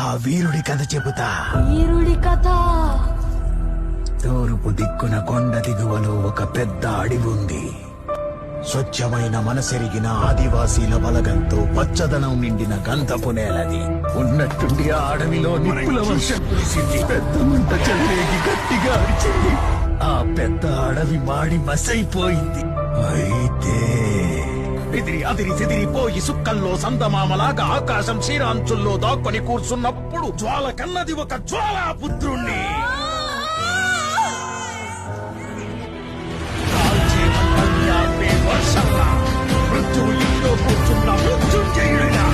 ఆ వీరుడి కథ చెబుతా. వీరుడి కథ. తూర్పు దిక్కున కొండ దిగువలో ఒక పెద్ద అడవి ఉంది. స్వచ్ఛమైన మనసెరిగిన ఆదివాసీల బలగంతో పచ్చదనం నిండిన గంధపు నేలది. ఉన్నట్టుండి ఆ అడవిలో నిప్పుల వర్షం కురిసింది. పెద్ద మంట చెలరేగి గట్టిగా అరిచింది. ఆ పెద్ద అడవి మాడి మసైపోయింది. అయితే అదిరి చెదిరిపోయి సుక్కల్లో సందమామలాగా ఆకాశం క్షీరాంచుల్లో దాక్కొని కూర్చున్నప్పుడు జ్వాల కన్నది ఒక జ్వాలాపుత్రుణ్ణి. వర్షంలా మృత్యువు ఇంట్లో కూర్చున్న మృత్యుంజయుడిగా